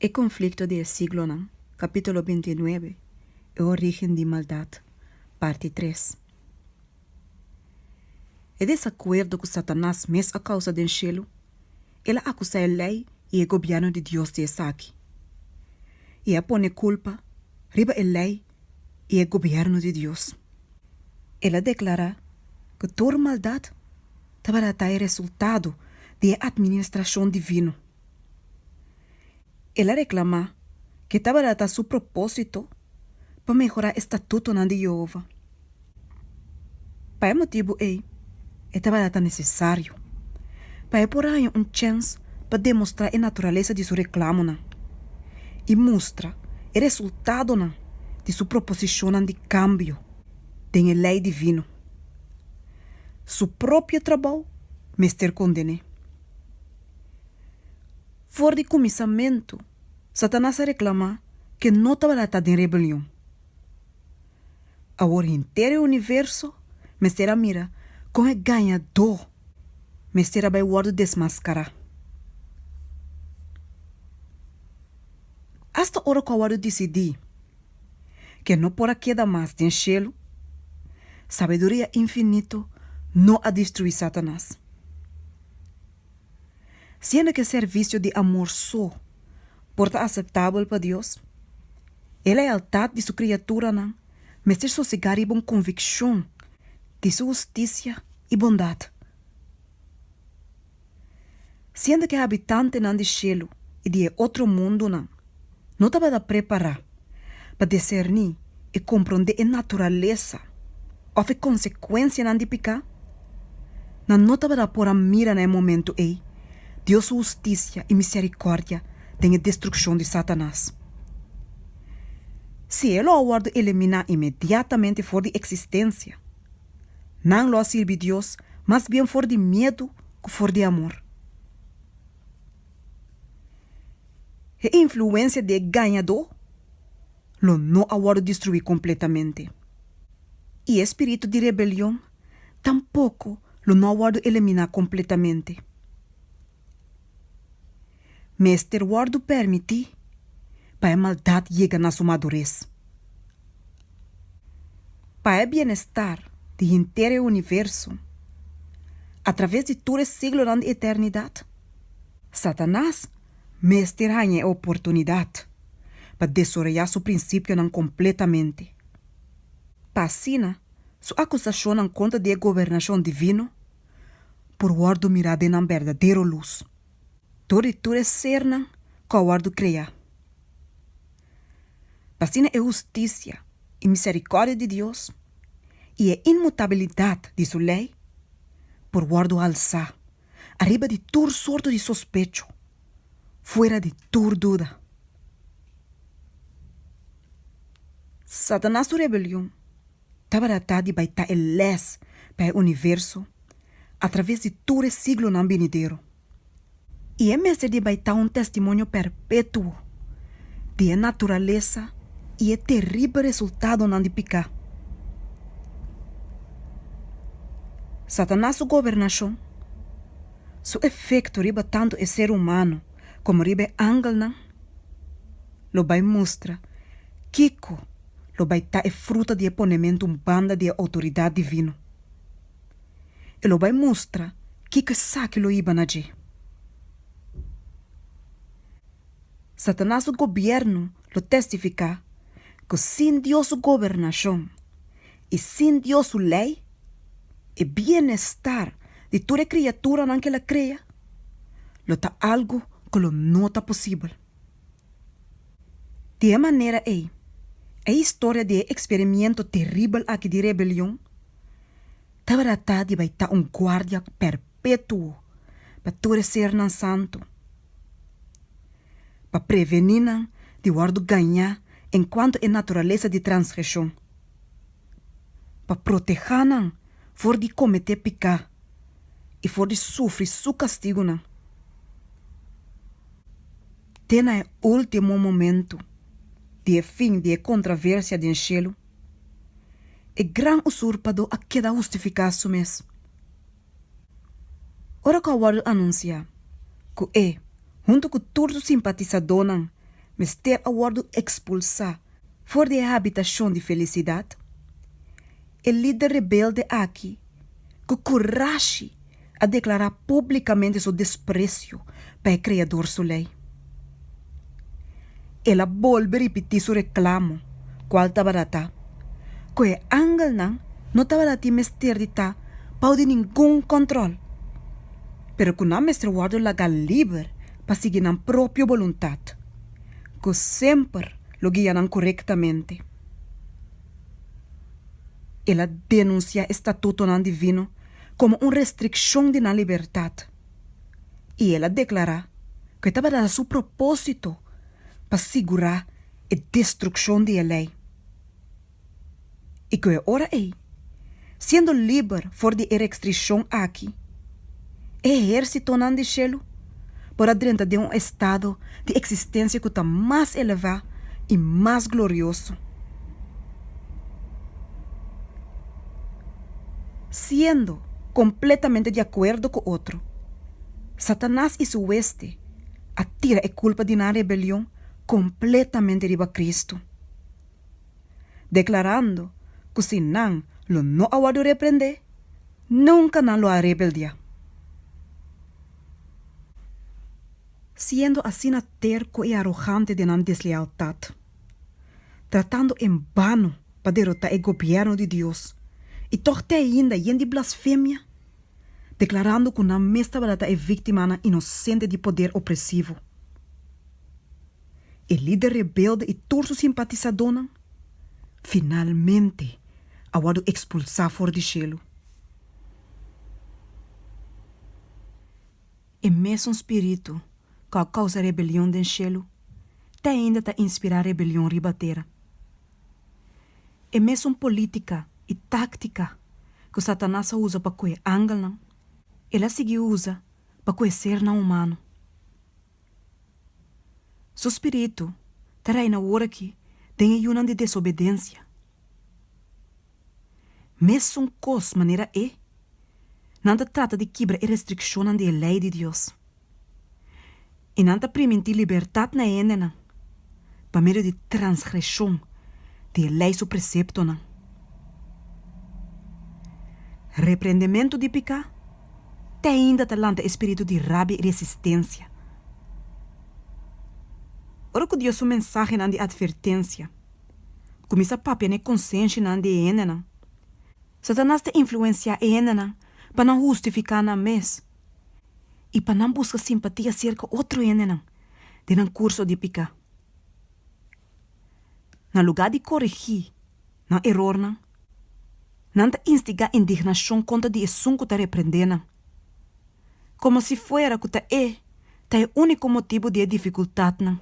El conflicto del siglo, ¿no? Capítulo 29, El origen de maldad, parte 3. El desacuerdo con Satanás mes a causa del cielo, él acusa a ley y el gobierno de Dios de aquí. Y él pone culpa riba el ley y el gobierno de Dios. Él declara que toda maldad estaba el resultado de administración divina. Él reclama que estaba su propósito para mejorar el estatuto de Jehová. Para ese motivo, estaba necesario para por ahí un chance para demostrar la naturaleza de su reclamo y mostrar el resultado de su proposición de cambio de la ley divina. Su propio trabajo me condené. Por de começamento, Satanás reclama que não estava em rebelião. Agora, inteiro universo, me será mira com o ganhador, me será vai guardo desmascarar. Hasta hora que eu decidi que não pode quedar mais de cielo, sabedoria infinito não a destruir Satanás. Sendo que o serviço de amor só porta aceitável para Deus, a lealdade de sua criatura me ser sossegar e bom convicção de sua justiça e bondade. Sendo que habitante do cielo e de outro mundo não estava preparado para discernir e compreender a natureza ou a consequência de pecar, não estava por a mira no momento Deus justiça e misericórdia tem a destruição de Satanás. Se ele o guarda eliminar imediatamente fora de existência, não lo sirve Deus, mas bem fora de medo que fora de amor. A influência de ganhador lo não aguarda destruir completamente. E o espírito de rebelião tampouco lo não aguarda eliminar completamente. Mestre guardo permite para a maldade chegar na sua madurez. Para o bem-estar do inteiro universo, através de todo o siglo da eternidade, Satanás mestre ganha a oportunidade para desarrollar seu princípio completamente. Para assim, sua acusação em conta da governação divina, por guardo mirada na verdadeira luz. Todo ser que o guardo criar. Assim a justiça e misericórdia de Deus e a imutabilidade de sua lei, por guardo alçar, arriba de toda sorte de sospecho, fora de toda dúvida. Satanás, sua rebelião, estava tratado de baitar a les para o universo através de todo o siglo não venidero. E é mestre de baitar testemunho perpétuo de a natureza e o terrível resultado de pecar. Satanás, sua governação, seu efeito riba tanto o ser humano como riba ángel, lo vai mostrar Kiko lo vai estar fruta de ponemento banda de autoridade divina. E lo vai mostrar Kiko sabe lo iba na agir. Satanás, o governo, lo testifica que sem Deus sua governação e sem Deus sua lei, o bem-estar de toda criatura que ela cria, lo está algo que lo não está possível. De maneira a história de experimento terrível aqui de rebelião, estava tratada de baitar guarda perpétuo para todo ser santo. Para prevenir de guardo ganhar enquanto a natureza de transgressão. Para proteger for de cometer pecar e for de sofrer seu castigo. Tem o último momento de fim de controvérsia do cielo, o grande usurpador a queda justificar su mesmo. Ora que o guardo anuncia que junto com todos os simpatizadores mas ter a word expulsar fora da habitação de felicidade. O líder rebelde aqui, com coragem a declarar publicamente seu desprezo para o Criador sua lei. Ela volve a repetir seu reclamo, qual estava data. Que o ángel não estava dati mestre de ta, para de nenhum controle. Pero que não mestre guarda laga livre para seguir na própria vontade, que sempre lo guiam corretamente. Ela denuncia estatuto não divino como uma restrição de na liberdade. E ela declara que estava dando seu propósito para segurar a destruição da lei. E que ora é, sendo livre fora de restrição aqui, o exército não de cielo para dentro de estado de existência que está mais elevado e mais glorioso. Sendo completamente de acordo com outro, Satanás e seu oeste atira a culpa de uma rebelião completamente riba Cristo, declarando que se não lo aguardo repreender, nunca não lo rebeldia. Sendo assim terco e arrogante de uma deslealdade, tratando em vano para derrotar o governo de Deus, e torte ainda de blasfêmia, declarando que não mestra barata é vítima inocente de poder opressivo. O líder rebelde e torso simpatizador, finalmente, aguardo expulsar fora de cielo. E mesmo espírito que a causa rebelião do cielo, ainda está inspirar rebelião ribatera. E mesmo política e tática que Satanás usa para que ángel, ela seguiu usa para que ser não humano. Seu espírito terá na hora que tem uma de desobediência. Mesmo cos maneira não trata de quebrar a restrição da lei de Deus. E não permitir liberdade na ena, para meio de transgressão de lei seu precepto. Repreendimento de picar, tem ainda talanta espírito de rabia e resistência. Ora que Deus sua mensagem de advertência, começa a papia na consciência de ena. Satanás te influencia ena para não justificar na mes e para não buscar simpatia cerca outro ena de um curso de picar. Na lugar de corrigir, na error não te instigar indignação contra de assunto que te repreendendo. Como se fuera que te é o único motivo de dificuldade.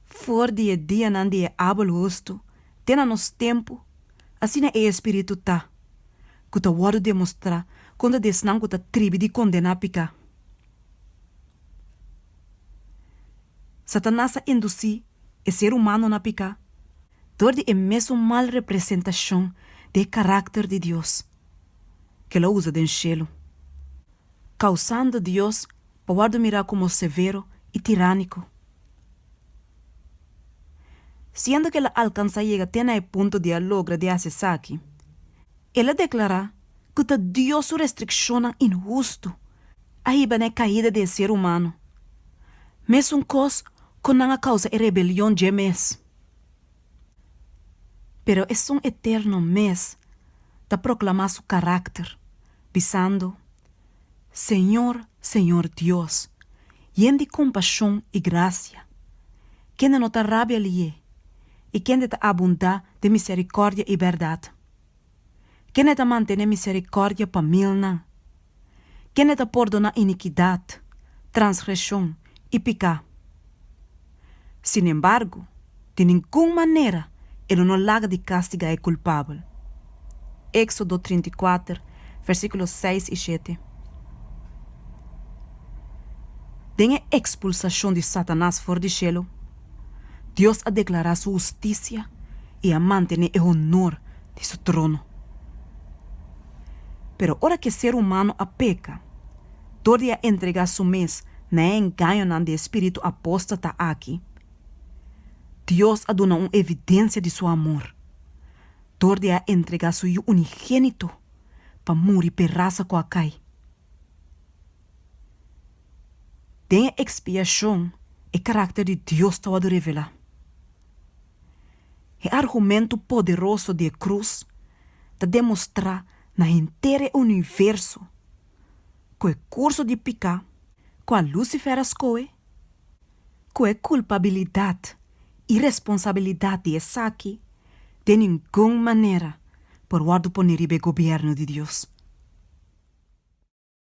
For de dia não de abel rosto, tena nos tempo, assim é espírito tá, que te wado demonstrar quando desnam que te tribe de condenar picar. Satanás induzi o ser humano na picar, door de mesmo mal representação do caráter de Deus, que ela usa do cielo, causando Deus para mirar como severo e tirânico. Sendo que ela alcança chega até no ponto de logra de acessar aqui, ela declara que ta Deus restriciona injusto a iba na caída do ser humano, mesmo cos com a causa e rebelião de mes. Pero é um eterno mes da proclamar seu caráter, pisando, Senhor, Senhor Deus, yen de compaixão e graça, quem não te rabia lhe e quem te abunda de misericórdia e verdade. Quem te mantém misericórdia para milna, quem te perdona iniquidade, transgressão e pecado. Sin embargo, de nenhuma maneira, ele não larga de castigar o culpável. Éxodo 34, versículos 6 e 7. Tem a expulsação de Satanás fora do cielo, Deus a declarar sua justiça e a manter o honor de seu trono. Pero ora que ser humano a peca, torna a entregar seu mês não é engano não de espírito apóstata aqui. Deus ha dado uma evidência de seu amor. Dor de a entregar seu unigênito para morrer per raça com a cai. Tem expiação e caráter de Deus estava a revelar. O argumento poderoso de cruz de demonstrar na inteiro universo que o curso de picar, com a Lucifer escoe, com a culpabilidade e responsabilidade de Esaki, de nenhuma maneira por guardo poner o governo de Deus.